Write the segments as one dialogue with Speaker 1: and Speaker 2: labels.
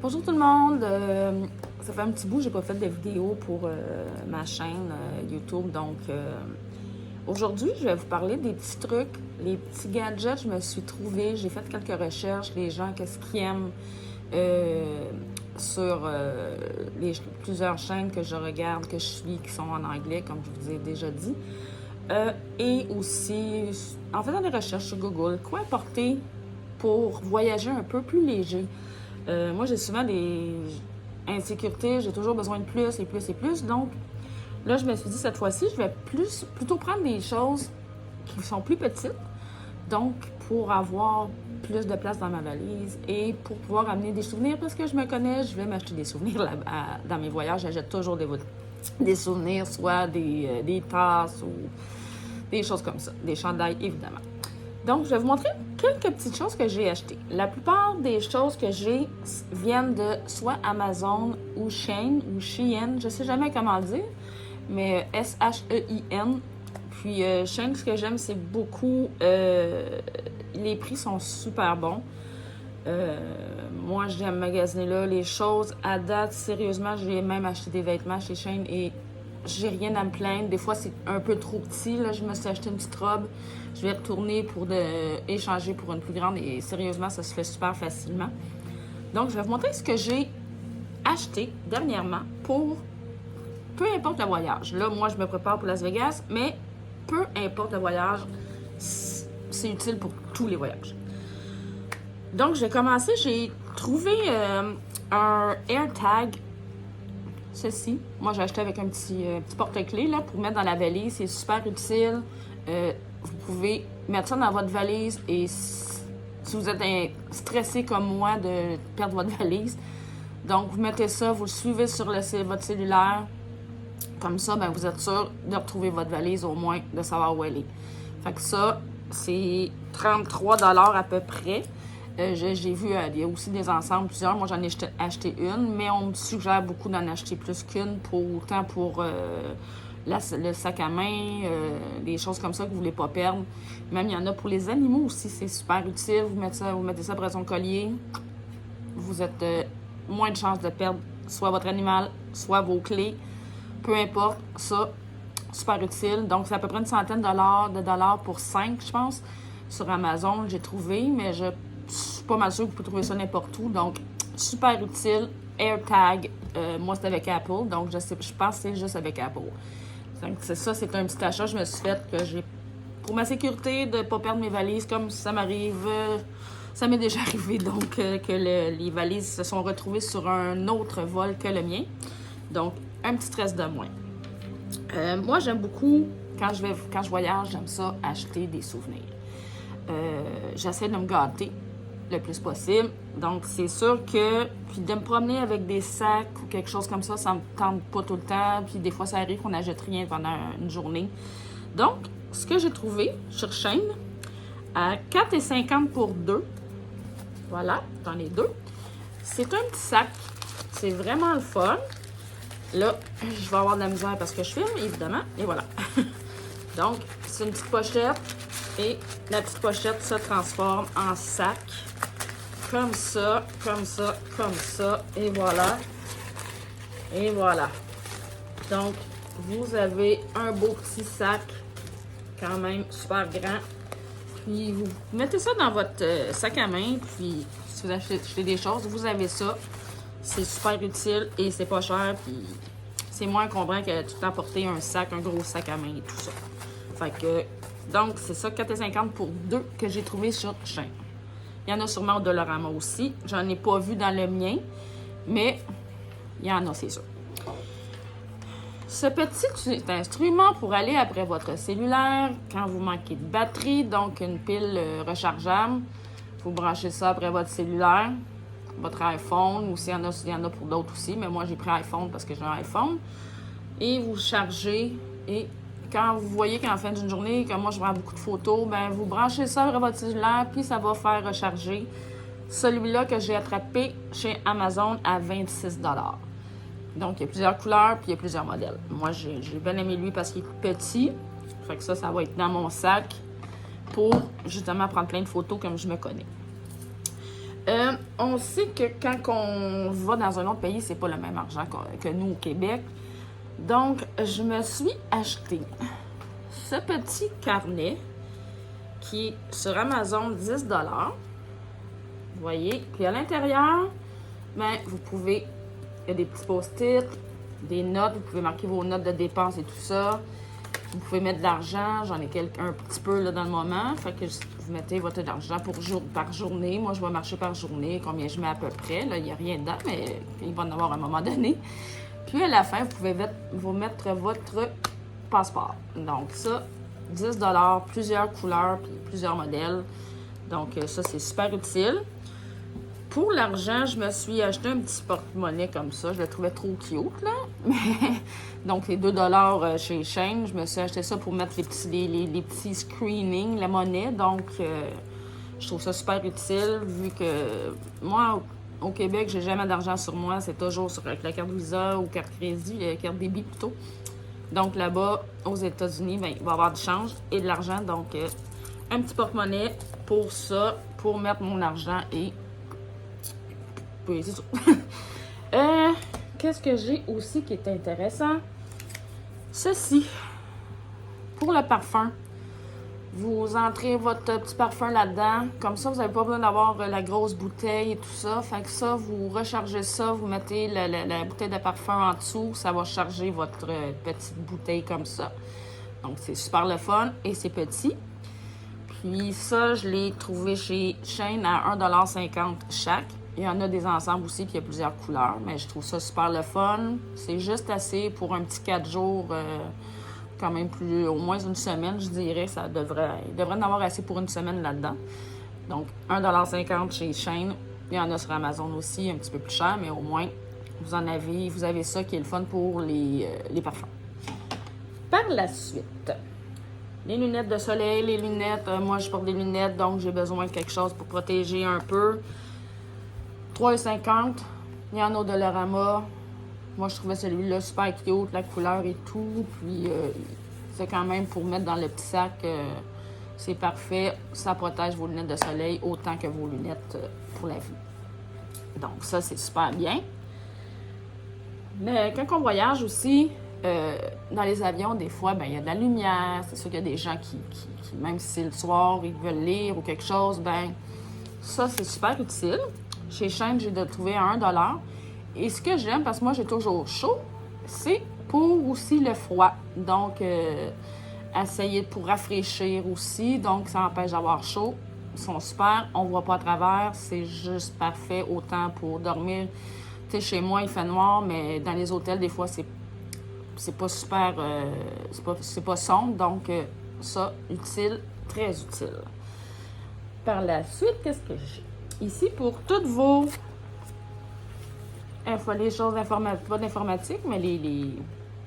Speaker 1: Bonjour tout le monde, ça fait un petit bout que j'ai pas fait de vidéo pour ma chaîne YouTube, donc aujourd'hui je vais vous parler des petits trucs, les petits gadgets que je me suis trouvé. J'ai fait quelques recherches, les gens qu'est-ce qu'ils aiment sur plusieurs chaînes que je regarde, que je suis, qui sont en anglais comme je vous ai déjà dit. Et aussi, en faisant des recherches sur Google, quoi porter pour voyager un peu plus léger. Moi, j'ai souvent des insécurités, j'ai toujours besoin de plus et plus et plus. Donc, là, je me suis dit, cette fois-ci, je vais plutôt prendre des choses qui sont plus petites. Donc, pour avoir plus de place dans ma valise et pour pouvoir amener des souvenirs, parce que je me connais, je vais m'acheter des souvenirs dans mes voyages. J'achète toujours des souvenirs, soit des tasses ou des choses comme ça, des chandails, évidemment. Donc, je vais vous montrer quelques petites choses que j'ai achetées. La plupart des choses que j'ai viennent de soit Amazon ou Shein ou Shein, je sais jamais comment le dire, mais S-H-E-I-N. Puis Shein, ce que j'aime, c'est beaucoup, les prix sont super bons. Moi, j'aime magasiner là. Les choses, à date, sérieusement, j'ai même acheté des vêtements chez Shein et j'ai rien à me plaindre. Des fois, c'est un peu trop petit. Là, je me suis acheté une petite robe. Je vais retourner pour échanger pour une plus grande et sérieusement, ça se fait super facilement. Donc, je vais vous montrer ce que j'ai acheté dernièrement pour peu importe le voyage. Là, moi, je me prépare pour Las Vegas, mais peu importe le voyage, c'est utile pour tous les voyages. Donc, j'ai commencé, j'ai trouvé un AirTag. Ceci, moi j'ai acheté avec un petit porte-clés là, pour mettre dans la valise. C'est super utile. Vous pouvez mettre ça dans votre valise et si vous êtes stressé comme moi de perdre votre valise, donc vous mettez ça, vous le suivez sur votre cellulaire. Comme ça, ben, vous êtes sûr de retrouver votre valise, au moins de savoir où elle est. Fait que ça, c'est 33$ à peu près. J'ai vu, il y a aussi des ensembles, plusieurs. Moi, j'en ai acheté une, mais on me suggère beaucoup d'en acheter plus qu'une, autant pour le sac à main, des choses comme ça que vous ne voulez pas perdre. Même, il y en a pour les animaux aussi, c'est super utile. Vous mettez ça après son collier. Vous êtes moins de chances de perdre soit votre animal, soit vos clés. Peu importe, ça, super utile. Donc, c'est à peu près une centaine de dollars pour 5, je pense. Sur Amazon, j'ai trouvé, mais je suis pas mal sûre que vous pouvez trouver ça n'importe où. Donc, super utile. AirTag, moi, c'est avec Apple. Donc, je pense que c'est juste avec Apple. Donc, c'est un petit achat que je me suis fait que j'ai pour ma sécurité de ne pas perdre mes valises comme ça m'arrive. Ça m'est déjà arrivé, donc, que les valises se sont retrouvées sur un autre vol que le mien. Donc, un petit stress de moins. Moi, j'aime beaucoup, quand je voyage, j'aime ça, acheter des souvenirs. J'essaie de me gâter le plus possible. Donc, c'est sûr que, puis de me promener avec des sacs ou quelque chose comme ça me tente pas tout le temps. Puis des fois, ça arrive qu'on n'achète rien pendant une journée. Donc, ce que j'ai trouvé sur Shein, à 4,50 pour 2, voilà, j'en ai 2, c'est un petit sac. C'est vraiment le fun. Là, je vais avoir de la misère parce que je filme, évidemment. Et voilà. Donc, c'est une petite pochette. Et la petite pochette se transforme en sac. Comme ça, comme ça, comme ça. Et voilà. Et voilà. Donc, vous avez un beau petit sac. Quand même super grand. Puis, vous mettez ça dans votre sac à main. Puis, si vous achetez des choses, vous avez ça. C'est super utile et c'est pas cher. Puis, c'est moins encombrant que tout emporter un sac, un gros sac à main et tout ça. Fait que, donc, c'est ça, 4,50 pour 2 que j'ai trouvé sur Shein. Il y en a sûrement au Dollarama aussi. J'en ai pas vu dans le mien, mais il y en a, c'est sûr. Ce petit instrument pour aller après votre cellulaire, quand vous manquez de batterie, donc une pile rechargeable, vous branchez ça après votre cellulaire, votre iPhone, ou s'il y en a pour d'autres aussi, mais moi j'ai pris iPhone parce que j'ai un iPhone. Et vous chargez, et quand vous voyez qu'en fin d'une journée, comme moi je prends beaucoup de photos, ben vous branchez ça après votre cellulaire, puis ça va faire recharger. Celui-là que j'ai attrapé chez Amazon à 26$. Donc, il y a plusieurs couleurs, puis il y a plusieurs modèles. Moi, j'ai bien aimé lui parce qu'il est petit. Fait que ça va être dans mon sac pour, justement, prendre plein de photos comme je me connais. On sait que quand on va dans un autre pays, c'est pas le même argent que nous au Québec. Donc, je me suis acheté ce petit carnet qui est sur Amazon 10 $. Vous voyez? Puis à l'intérieur, ben, vous pouvez, il y a des petits post-it, des notes, vous pouvez marquer vos notes de dépenses et tout ça. Vous pouvez mettre de l'argent, j'en ai un petit peu là, dans le moment. Fait que vous mettez votre argent par journée. Moi, je vais marcher par journée, combien je mets à peu près. Là, il n'y a rien dedans, mais il va en avoir à un moment donné. Puis à la fin, vous pouvez vous mettre votre passeport. Donc ça, 10 $, plusieurs couleurs, puis plusieurs modèles. Donc ça, c'est super utile. Pour l'argent, je me suis acheté un petit porte-monnaie comme ça. Je le trouvais trop cute, là. Donc, les 2 $ chez Shein, je me suis acheté ça pour mettre les petits screenings, la monnaie. Donc, je trouve ça super utile, vu que moi, au Québec, j'ai jamais d'argent sur moi. C'est toujours avec la carte Visa ou carte crédit, carte débit plutôt. Donc, là-bas, aux États-Unis, ben, il va y avoir du change et de l'argent. Donc, un petit porte-monnaie pour ça, pour mettre mon argent et... Oui, c'est ça. Qu'est-ce que j'ai aussi qui est intéressant? Ceci. Pour le parfum. Vous entrez votre petit parfum là-dedans. Comme ça, vous n'avez pas besoin d'avoir la grosse bouteille et tout ça. Fait que ça, vous rechargez ça, vous mettez la bouteille de parfum en dessous. Ça va charger votre petite bouteille comme ça. Donc, c'est super le fun et c'est petit. Puis ça, je l'ai trouvé chez Shein à 1,50 $ chaque. Il y en a des ensembles aussi, puis il y a plusieurs couleurs. Mais je trouve ça super le fun. C'est juste assez pour un petit 4 jours, quand même au moins une semaine, je dirais. Il devrait en avoir assez pour une semaine là-dedans. Donc, 1,50 $ chez Shein. Il y en a sur Amazon aussi, un petit peu plus cher, mais au moins, vous avez ça qui est le fun pour les parfums. Par la suite, les lunettes de soleil, les lunettes. Moi, je porte des lunettes, donc j'ai besoin de quelque chose pour protéger un peu. 3,50 $. Il y en a au Dollarama. Moi, je trouvais celui-là super cute, la couleur et tout. Puis, c'est quand même pour mettre dans le petit sac. C'est parfait. Ça protège vos lunettes de soleil autant que vos lunettes pour la vie. Donc, ça, c'est super bien. Mais quand on voyage aussi, dans les avions, des fois, ben, il y a de la lumière. C'est sûr qu'il y a des gens qui, même si c'est le soir, ils veulent lire ou quelque chose, ben ça, c'est super utile. Chez Shein, j'ai trouvé à 1 $. Et ce que j'aime, parce que moi, j'ai toujours chaud, c'est pour aussi le froid. Donc, essayer pour rafraîchir aussi. Donc, ça empêche d'avoir chaud. Ils sont super. On ne voit pas à travers. C'est juste parfait. Autant pour dormir. Tu sais, chez moi, il fait noir, mais dans les hôtels, des fois, c'est pas super... c'est pas sombre. Donc, ça, utile. Très utile. Par la suite, qu'est-ce que j'ai? Ici, pour toutes vos... les choses pas d'informatique, mais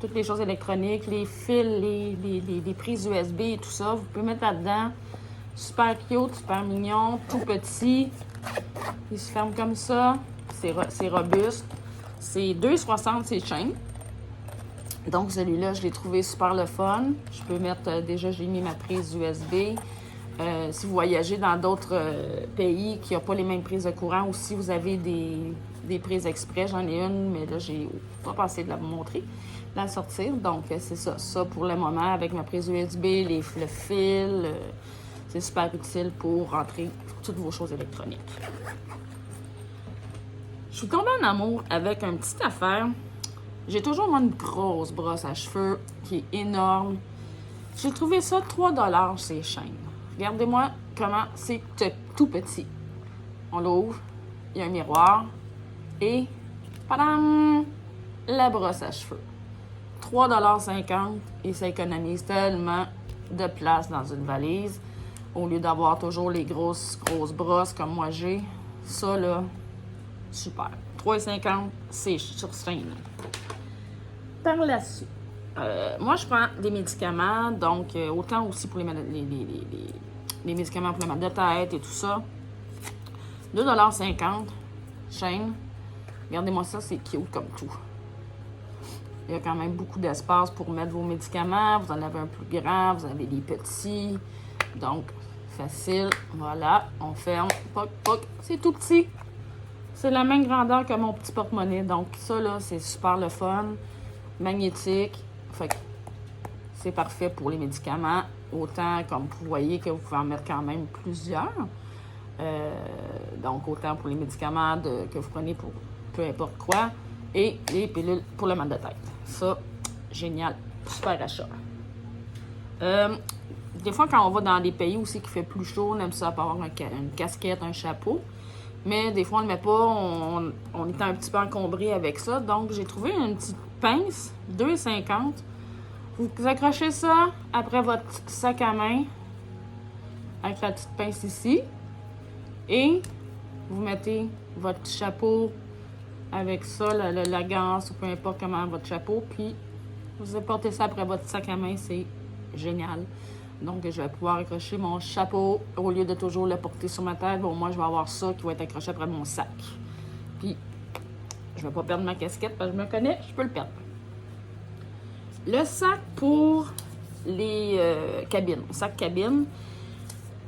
Speaker 1: toutes les choses électroniques, les fils, les prises USB et tout ça, vous pouvez mettre là-dedans. Super cute, super mignon, tout petit. Il se ferme comme ça. C'est robuste. C'est 2,60 $, c'est Shein. Donc, celui-là, je l'ai trouvé super le fun. Je peux mettre... déjà, j'ai mis ma prise USB. Si vous voyagez dans d'autres pays qui n'ont pas les mêmes prises de courant, ou si vous avez des prises exprès, j'en ai une, mais là, j'ai pas pensé de la montrer, de la sortir. Donc, c'est ça. Ça, pour le moment, avec ma prise USB, le fil, c'est super utile pour rentrer toutes vos choses électroniques. Je suis tombée en amour avec une petite affaire. J'ai toujours moi, une grosse brosse à cheveux qui est énorme. J'ai trouvé ça 3 $ chez Shein. Regardez-moi comment c'est tout petit. On l'ouvre, il y a un miroir et padam, la brosse à cheveux. 3,50 $ et ça économise tellement de place dans une valise. Au lieu d'avoir toujours les grosses brosses comme moi j'ai. Ça là, super. 3,50 $, c'est sur Shein. Par la suite, moi je prends des médicaments, donc autant aussi pour les médicaments pour le mal de tête et tout ça. 2,50 $, Shein. Regardez-moi ça, c'est cute comme tout. Il y a quand même beaucoup d'espace pour mettre vos médicaments. Vous en avez un plus grand, vous avez des petits. Donc, Facile. Voilà. On ferme. Poc, poc. C'est tout petit. C'est la même grandeur que mon petit porte-monnaie. Donc, ça, là, c'est super le fun. Magnétique. Fait que c'est parfait pour les médicaments. Autant, comme vous voyez, que vous pouvez en mettre quand même plusieurs. Donc, autant pour les médicaments que vous prenez pour peu importe quoi. Et les pilules pour le mal de tête. Ça, génial. Super achat. Des fois, quand on va dans des pays aussi qui fait plus chaud, on aime ça avoir une casquette, un chapeau. Mais des fois, on ne le met pas. On est un petit peu encombré avec ça. Donc, j'ai trouvé une petite pince, 2,50. Vous accrochez ça après votre sac à main avec la petite pince ici. Et vous mettez votre petit chapeau avec ça, la ganse ou peu importe comment votre chapeau. Puis, vous apportez ça après votre sac à main. C'est génial. Donc, je vais pouvoir accrocher mon chapeau au lieu de toujours le porter sur ma tête. Bon, moi, je vais avoir ça qui va être accroché après mon sac. Puis, je ne vais pas perdre ma casquette parce que je me connais, je peux le perdre. Le sac pour les cabines. Le sac cabine.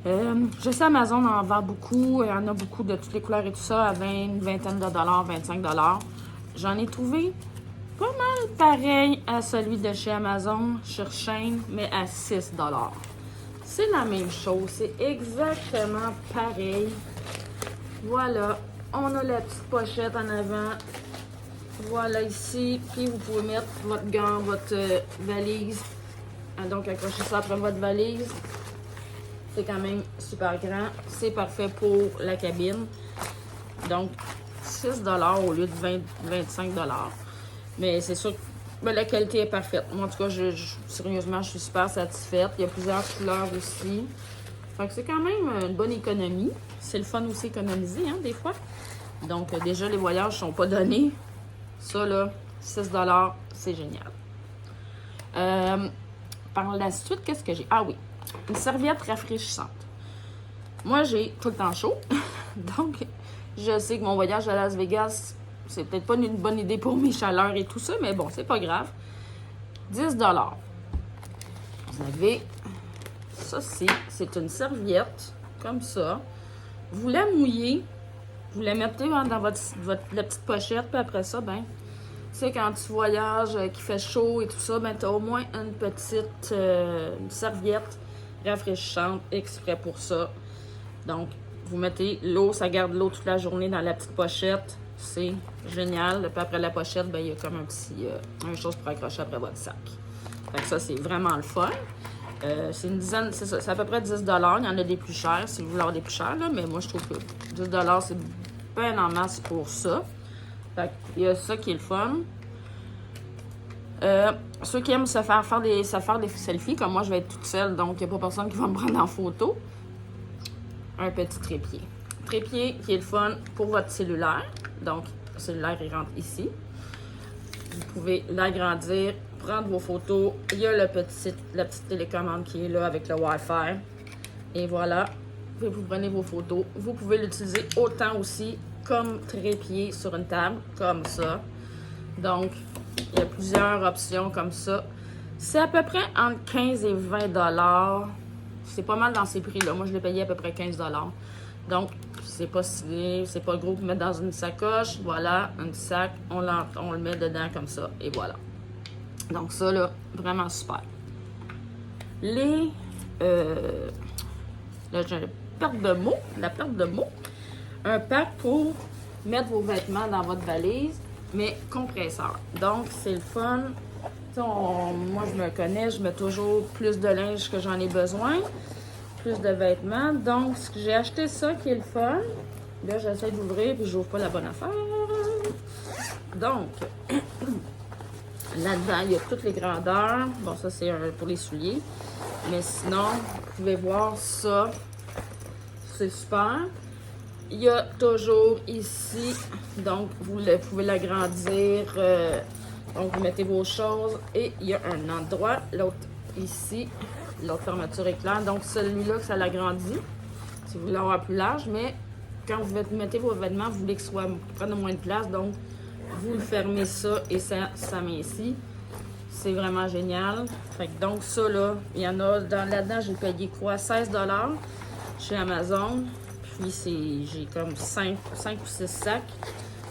Speaker 1: Je sais Amazon en vend beaucoup. Il y en a beaucoup de toutes les couleurs et tout ça à 20, une vingtaine de dollars, 25 $. J'en ai trouvé pas mal pareil à celui de chez Amazon, sur Shein, mais à 6 $. C'est la même chose. C'est exactement pareil. Voilà. On a la petite pochette en avant. Voilà ici. Puis vous pouvez mettre votre gant, votre valise. Donc accrochez ça après votre valise. C'est quand même super grand. C'est parfait pour la cabine. Donc 6 $ au lieu de 25 $. Mais c'est sûr que la qualité est parfaite. Moi, en tout cas, sérieusement, je suis super satisfaite. Il y a plusieurs couleurs aussi. Fait que c'est quand même une bonne économie. C'est le fun aussi économiser, hein, des fois. Donc, déjà, les voyages ne sont pas donnés. Ça, là, 6 $, c'est génial. Par la suite, qu'est-ce que j'ai? Ah oui, une serviette rafraîchissante. Moi, j'ai tout le temps chaud. Donc, je sais que mon voyage à Las Vegas, c'est peut-être pas une bonne idée pour mes chaleurs et tout ça, mais bon, c'est pas grave. 10 $. Vous avez ça, c'est une serviette, comme ça. Vous la mouillez, vous la mettez dans la petite pochette, puis après ça, ben, tu sais, quand tu voyages, qu'il fait chaud et tout ça, ben, tu as au moins une petite une serviette rafraîchissante exprès pour ça. Donc, vous mettez l'eau, ça garde l'eau toute la journée dans la petite pochette. C'est génial. Puis après la pochette, ben, il y a comme un petit une chose pour accrocher après votre sac. Fait que ça, c'est vraiment le fun. C'est une dizaine, c'est ça, c'est à peu près 10 $. Il y en a des plus chers, si vous voulez avoir des plus chers, là, mais moi, je trouve que 10 $, c'est bien en masse pour ça. Fait qu'il y a ça qui est le fun. Ceux qui aiment se faire des selfies, comme moi, je vais être toute seule, donc il n'y a pas personne qui va me prendre en photo. Un petit trépied. Trépied qui est le fun pour votre cellulaire. Donc, le cellulaire, il rentre ici. Vous pouvez l'agrandir, prendre vos photos. Il y a la petite télécommande qui est là avec le Wi-Fi. Et voilà, vous prenez vos photos. Vous pouvez l'utiliser autant aussi comme trépied sur une table, comme ça. Donc, il y a plusieurs options comme ça. C'est à peu près entre 15 et 20 $. C'est pas mal dans ces prix-là. Moi, je l'ai payé à peu près 15 $. Donc, c'est pas stylé, c'est pas gros pour mettre dans une sacoche. Voilà, un petit sac, on le met dedans comme ça, et voilà. Donc ça, là, vraiment super. La perte de mots. Un pack pour mettre vos vêtements dans votre valise, mais compresseur. Donc, c'est le fun. Moi, je me connais, je mets toujours plus de linge que j'en ai besoin. Plus de vêtements. Donc, j'ai acheté ça qui est le fun. Là, j'essaie d'ouvrir puis j'ouvre pas la bonne affaire. Donc, là-dedans, il y a toutes les grandeurs. Bon, ça, c'est pour les souliers. Mais sinon, vous pouvez voir ça. C'est super. Il y a toujours ici, donc vous pouvez l'agrandir. Donc, vous mettez vos choses et il y a un endroit. L'autre ici. L'autre fermeture est claire. Donc, celui-là, ça l'agrandit. Si vous voulez avoir plus large, mais quand vous mettez vos vêtements, vous voulez que ça prenne moins de place. Donc, vous le fermez ça et ça m'aincit. C'est vraiment génial. Fait que donc, ça, là, il y en a là-dedans, j'ai payé quoi? 16 $. chez Amazon. Puis j'ai comme 5 ou 6 sacs.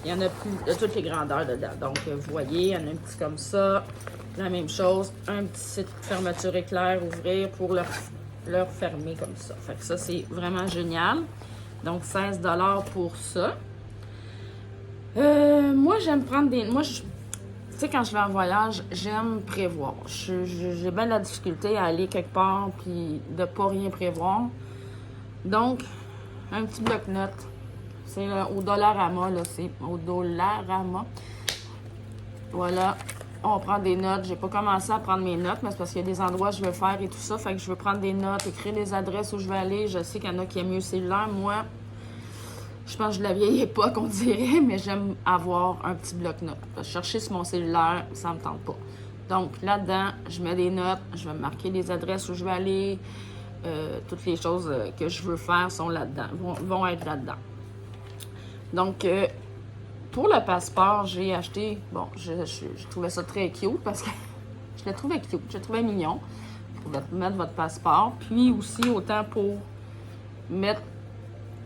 Speaker 1: Il y en a plus de toutes les grandeurs dedans. Donc, vous voyez, il y en a un petit comme ça. La même chose. Un petit site fermeture éclair, ouvrir pour leur fermer comme ça. Fait que ça, c'est vraiment génial. Donc, 16 $ pour ça. Moi, j'aime prendre des... Moi, tu sais, quand je vais en voyage, j'aime prévoir. J'ai bien de la difficulté à aller quelque part puis de pas rien prévoir. Donc, un petit bloc-notes. C'est au Dollarama, là. C'est au Dollarama. Voilà. On prend des notes. J'ai pas commencé à prendre mes notes, mais c'est parce qu'il y a des endroits que je veux faire et tout ça. Fait que je veux prendre des notes, écrire les adresses où je vais aller. Je sais qu'il y en a qui aiment mieux le cellulaire. Moi, je pense que je de la vieille époque, on dirait, mais j'aime avoir un petit bloc-notes. Chercher sur mon cellulaire, ça me tente pas. Donc, là-dedans, je mets des notes. Je vais marquer les adresses où je vais aller. Toutes les choses que je veux faire sont là-dedans, vont être là-dedans. Donc, pour le passeport, j'ai acheté... Bon, je trouvais ça très cute parce que je le trouvais cute. Je le trouvais mignon pour mettre votre passeport. Puis aussi, autant pour mettre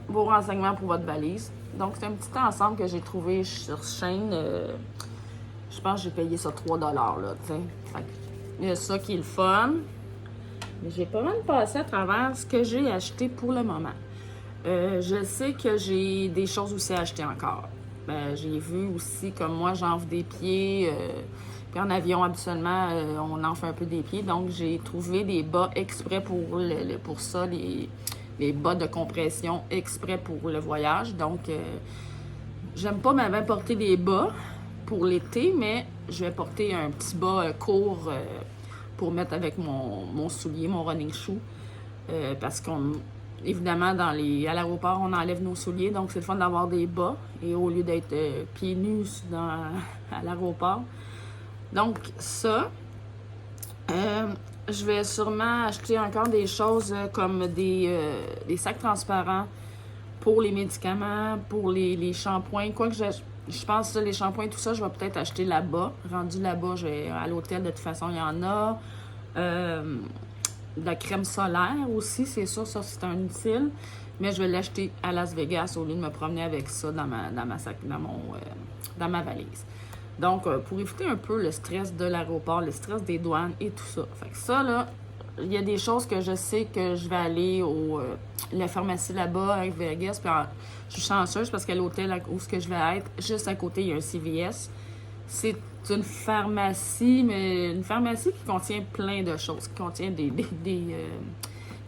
Speaker 1: vos renseignements pour votre valise. Donc, c'est un petit ensemble que j'ai trouvé sur Shein. Je pense que j'ai payé ça 3 $, là, tu sais. Il y a ça qui est le fun. Mais j'ai pas mal passé à travers ce que j'ai acheté pour le moment. Je sais que j'ai des choses aussi à acheter encore. J'ai vu aussi, comme moi, j'enfle des pieds. Puis en avion, habituellement, on enfle un peu des pieds. Donc, j'ai trouvé des bas exprès pour ça, les bas de compression exprès pour le voyage. Donc, j'aime pas m'avoir porter des bas pour l'été, mais je vais porter un petit bas court pour mettre avec mon soulier, mon running shoe. Parce évidemment, à l'aéroport, on enlève nos souliers, donc c'est le fun d'avoir des bas, et au lieu d'être pieds nus à l'aéroport. Donc, ça. Je vais sûrement acheter encore des choses comme des sacs transparents pour les médicaments, pour les shampoings. Quoique je pense que les shampoings, tout ça, je vais peut-être acheter là-bas. Rendu là-bas, à l'hôtel, de toute façon, il y en a. De la crème solaire aussi, c'est sûr, ça, c'est un utile. Mais je vais l'acheter à Las Vegas au lieu de me promener avec ça dans ma valise. Donc, pour éviter un peu le stress de l'aéroport, le stress des douanes et tout ça. Fait que ça, là, il y a des choses que je sais que je vais aller la pharmacie là-bas avec Vegas. Puis je suis chanceuse parce qu'à l'hôtel où je vais être, juste à côté, il y a un CVS. C'est une pharmacie, mais une pharmacie qui contient plein de choses, qui contient des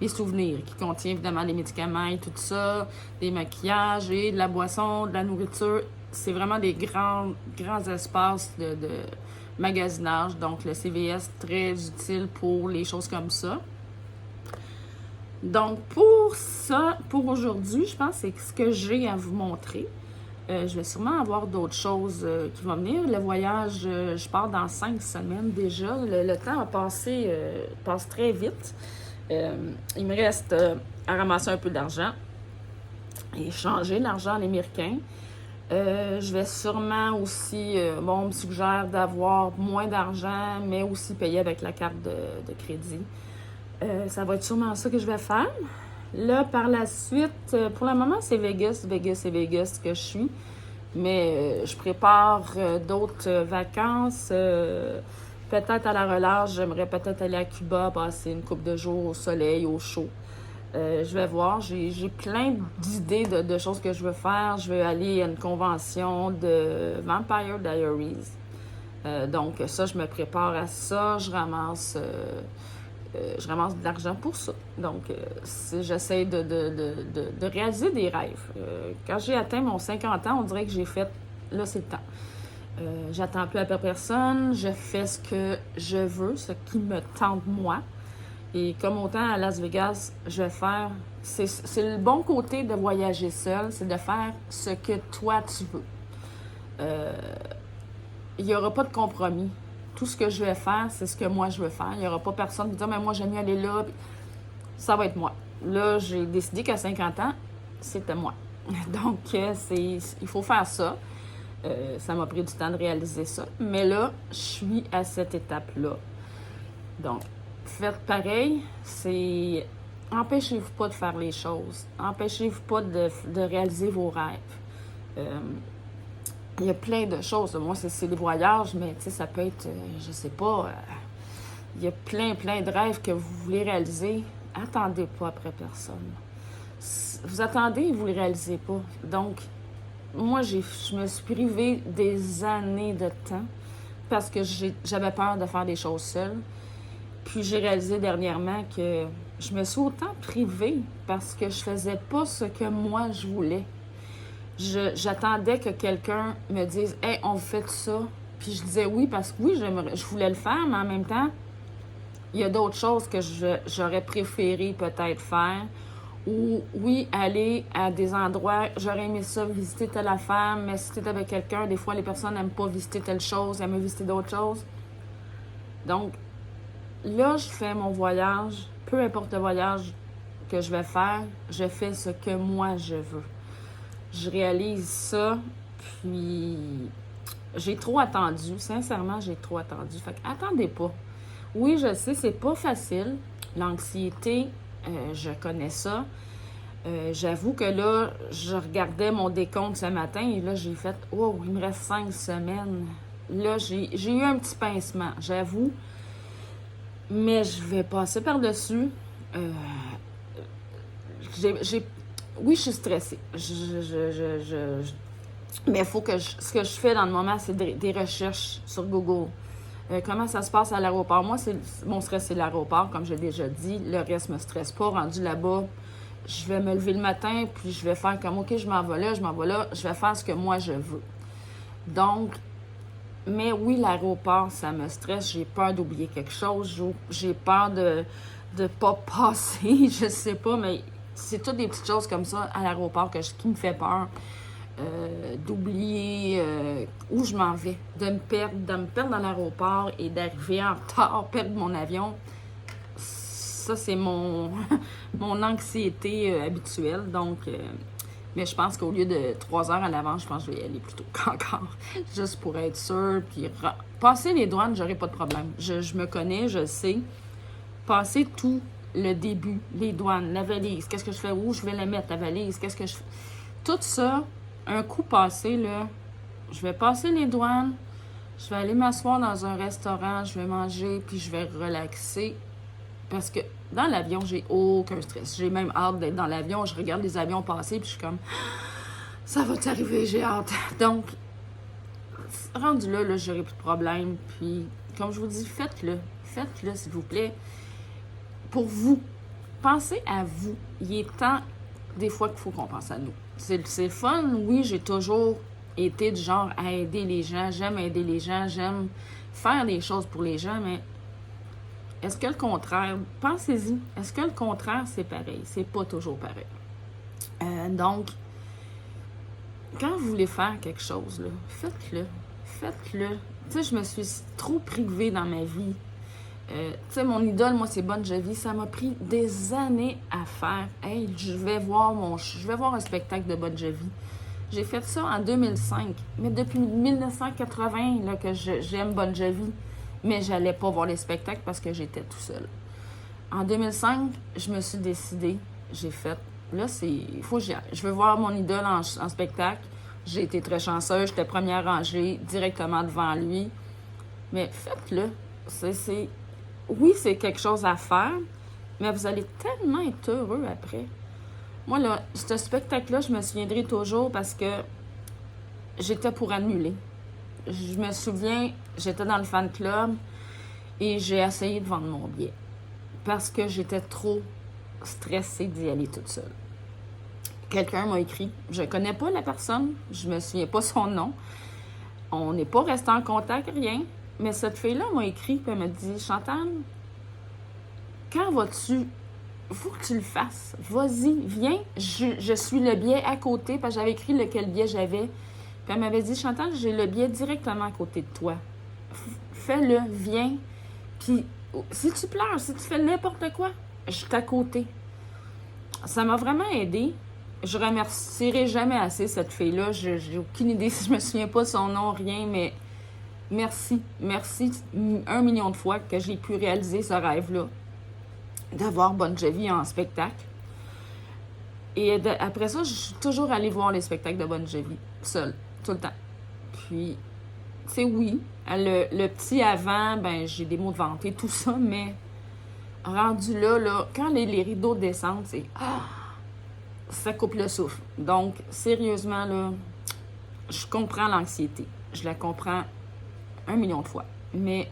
Speaker 1: souvenirs, qui contient évidemment des médicaments et tout ça, des maquillages et de la boisson, de la nourriture. C'est vraiment des grands espaces de magasinage. Donc, le CVS, très utile pour les choses comme ça. Donc, pour ça, pour aujourd'hui, je pense que c'est ce que j'ai à vous montrer. Je vais sûrement avoir d'autres choses qui vont venir. Le voyage, je pars dans 5 semaines déjà. Le temps passe très vite. Il me reste à ramasser un peu d'argent et changer l'argent en américain. Je vais sûrement aussi, on me suggère d'avoir moins d'argent, mais aussi payer avec la carte de crédit. Ça va être sûrement ça que je vais faire. Là, par la suite, pour le moment, c'est Vegas que je suis. Mais je prépare d'autres vacances. Peut-être à la relâche, j'aimerais peut-être aller à Cuba, passer une couple de jours au soleil, au chaud. Je vais voir, j'ai plein d'idées de choses que je veux faire. Je veux aller à une convention de Vampire Diaries. Donc ça, je me prépare à ça. Je ramasse de l'argent pour ça. Donc, j'essaie de réaliser des rêves. Quand j'ai atteint mon 50 ans, on dirait que j'ai fait... Là, c'est le temps. J'attends plus après personne. Je fais ce que je veux, ce qui me tente moi. Et comme autant à Las Vegas, je vais faire... C'est le bon côté de voyager seul, c'est de faire ce que toi, tu veux. Il n'y aura pas de compromis. Tout ce que je vais faire, c'est ce que moi, je veux faire. Il n'y aura pas personne qui dit « mais moi, j'aime mieux aller là. » Ça va être moi. Là, j'ai décidé qu'à 50 ans, c'était moi. Donc, il faut faire ça. Ça m'a pris du temps de réaliser ça. Mais là, je suis à cette étape-là. Donc, faites pareil. C'est empêchez-vous pas de faire les choses. Empêchez-vous pas de réaliser vos rêves. Il y a plein de choses. Moi, c'est les voyages, mais ça peut être, je sais pas, il y a plein de rêves que vous voulez réaliser. Attendez pas après personne. Vous attendez et vous ne les réalisez pas. Donc, moi, je me suis privée des années de temps parce que j'avais peur de faire des choses seule. Puis j'ai réalisé dernièrement que je me suis autant privée parce que je faisais pas ce que moi je voulais. J'attendais que quelqu'un me dise « Hey, on fait ça ». Puis je disais oui parce que oui, je voulais le faire, mais en même temps, il y a d'autres choses que j'aurais préféré peut-être faire. Ou oui, aller à des endroits, j'aurais aimé ça, visiter telle affaire, mais si tu es avec quelqu'un, des fois les personnes n'aiment pas visiter telle chose, elles aiment visiter d'autres choses. Donc, là, je fais mon voyage, peu importe le voyage que je vais faire, je fais ce que moi je veux. Je réalise ça, puis j'ai trop attendu, sincèrement, j'ai trop attendu. Fait que attendez pas. Oui, je sais, c'est pas facile. L'anxiété, je connais ça. J'avoue que là, je regardais mon décompte ce matin et là, j'ai fait « Oh, il me reste 5 semaines. » Là, j'ai eu un petit pincement, j'avoue. Mais je vais passer par-dessus. Oui, je suis stressée. Mais il faut que ce que je fais dans le moment, c'est des recherches sur Google. Comment ça se passe à l'aéroport? Moi, mon stress, c'est l'aéroport, comme j'ai déjà dit. Le reste ne me stresse pas. Rendu là-bas, je vais me lever le matin, puis je vais faire comme, OK, je m'en vais là, je vais faire ce que moi, je veux. Donc, mais oui, l'aéroport, ça me stresse. J'ai peur d'oublier quelque chose. J'ai peur de ne pas passer. Je sais pas, mais c'est toutes des petites choses comme ça à l'aéroport qui me fait peur. D'oublier où je m'en vais, de me perdre dans l'aéroport et d'arriver en retard, perdre mon avion. Ça, c'est mon anxiété habituelle. Donc, mais je pense qu'au lieu de 3 heures à l'avance, je pense que je vais y aller plutôt qu'encore, juste pour être sûre. Puis passer les douanes, j'aurai pas de problème. Je me connais, je sais. Passer tout le début, les douanes, la valise, qu'est-ce que je fais, où je vais la mettre, la valise, qu'est-ce que je fais. Tout ça, un coup passé, là, je vais passer les douanes, je vais aller m'asseoir dans un restaurant, je vais manger, puis je vais relaxer. Parce que dans l'avion, j'ai aucun stress. J'ai même hâte d'être dans l'avion. Je regarde les avions passer, puis je suis comme, ça va t'arriver, j'ai hâte. Donc, rendu là, j'aurai plus de problème. Puis, comme je vous dis, faites-le. Faites-le, s'il vous plaît. Pour vous. Pensez à vous. Il est temps, des fois, qu'il faut qu'on pense à nous. C'est fun, oui, j'ai toujours été du genre à aider les gens. J'aime aider les gens, j'aime faire des choses pour les gens, mais est-ce que le contraire, pensez-y, est-ce que le contraire, c'est pareil? C'est pas toujours pareil. Donc, quand vous voulez faire quelque chose, là, faites-le. Faites-le. Tu sais, je me suis trop privée dans ma vie. Tu sais, mon idole, moi, c'est Bon Jovi. Ça m'a pris des années à faire. Hey, je vais voir un spectacle de Bon Jovi. J'ai fait ça en 2005. Mais depuis 1980 là, que j'aime Bon Jovi. Mais j'allais pas voir les spectacles parce que j'étais tout seul. En 2005, je me suis décidée. J'ai fait, là, il faut que j'y aille. Je veux voir mon idole en spectacle. J'ai été très chanceuse. J'étais première rangée, directement devant lui. Mais faites-le. Oui, c'est quelque chose à faire, mais vous allez tellement être heureux après. Moi, là, ce spectacle-là, je me souviendrai toujours parce que j'étais pour annuler. Je me souviens, j'étais dans le fan club et j'ai essayé de vendre mon billet parce que j'étais trop stressée d'y aller toute seule. Quelqu'un m'a écrit, je connais pas la personne, je me souviens pas son nom, on n'est pas resté en contact, rien. Mais cette fille-là m'a écrit et elle m'a dit « Chantal, quand vas-tu? Faut que tu le fasses. Vas-y, viens. Je suis le billet à côté. » Parce que j'avais écrit lequel billet j'avais. Puis elle m'avait dit « Chantal, j'ai le billet directement à côté de toi. Fais-le, viens. Puis si tu pleures, si tu fais n'importe quoi, je suis à côté. » Ça m'a vraiment aidée. Je remercierai jamais assez cette fille-là. J'ai aucune idée si je me souviens pas de son nom, rien, mais... Merci 1 million de fois que j'ai pu réaliser ce rêve-là. d'avoir Bon Jovi en spectacle. Et après ça, je suis toujours allée voir les spectacles de Bon Jovi, seule, tout le temps. Puis, tu sais, oui, le petit avant, ben j'ai des mots de vente et tout ça, mais rendu là, quand les rideaux descendent, c'est... Ah, ça coupe le souffle. Donc, sérieusement, là, je comprends l'anxiété. Je la comprends 1 million de fois. Mais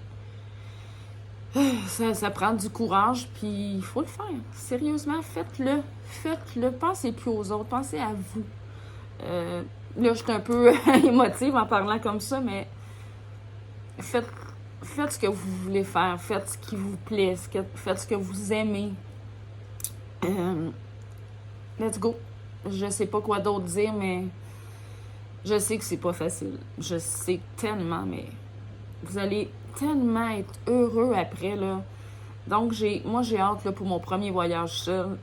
Speaker 1: ça prend du courage, puis il faut le faire. Sérieusement, faites-le. Faites-le. Pensez plus aux autres. Pensez à vous. Là, je suis un peu émotive en parlant comme ça, mais faites ce que vous voulez faire. Faites ce qui vous plaît. Faites ce que vous aimez. Let's go. Je sais pas quoi d'autre dire, mais je sais que c'est pas facile. Je sais tellement, mais vous allez tellement être heureux après, là. Donc, moi, j'ai hâte là, pour mon premier voyage seul.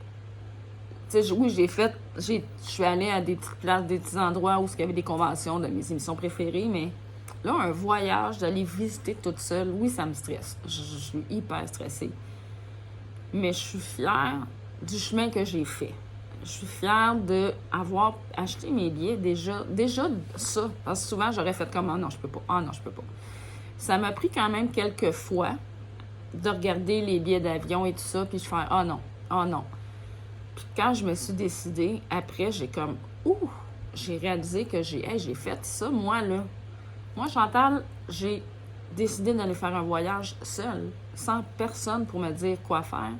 Speaker 1: Tu sais, oui, je suis allée à des petites places, des petits endroits où il y avait des conventions de mes émissions préférées, mais là, un voyage, d'aller visiter toute seule, oui, ça me stresse. Je suis hyper stressée. Mais je suis fière du chemin que j'ai fait. Je suis fière d'avoir acheté mes billets déjà ça. Parce que souvent, j'aurais fait comme « Ah non, je peux pas. Ah non, je peux pas. » Ça m'a pris quand même quelques fois de regarder les billets d'avion et tout ça, puis je fais « Ah non, ah non. » Puis quand je me suis décidée, après, j'ai comme « Ouh! » J'ai réalisé que j'ai fait ça, moi, là. Moi, Chantal, j'ai décidé d'aller faire un voyage seule, sans personne pour me dire quoi faire.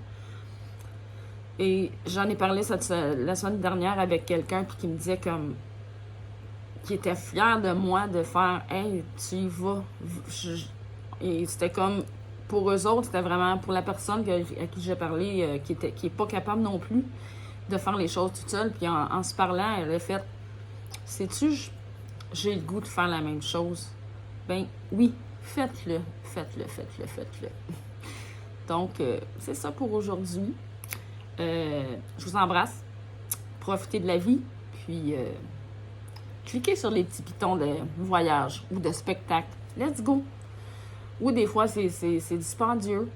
Speaker 1: Et j'en ai parlé la semaine dernière avec quelqu'un puis qui me disait comme qui était fier de moi de faire hey, tu y vas. Et c'était comme pour eux autres, c'était vraiment pour la personne à qui j'ai parlé qui est pas capable non plus de faire les choses toute seule. Puis en se parlant, elle a fait sais-tu, j'ai le goût de faire la même chose. Ben oui, faites-le. Donc, c'est ça pour aujourd'hui. Je vous embrasse. Profitez de la vie. Puis, cliquez sur les petits pitons de voyage ou de spectacle. Let's go! Ou des fois, c'est dispendieux,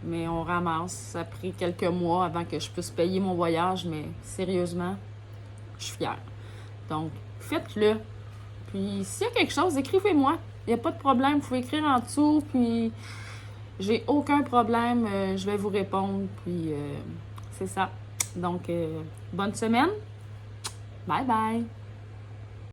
Speaker 1: mais on ramasse. Ça a pris quelques mois avant que je puisse payer mon voyage, mais sérieusement, je suis fière. Donc, faites-le. Puis, s'il y a quelque chose, écrivez-moi. Il n'y a pas de problème. Vous pouvez écrire en dessous, puis j'ai aucun problème. Je vais vous répondre, puis c'est ça. Donc, bonne semaine. Bye bye!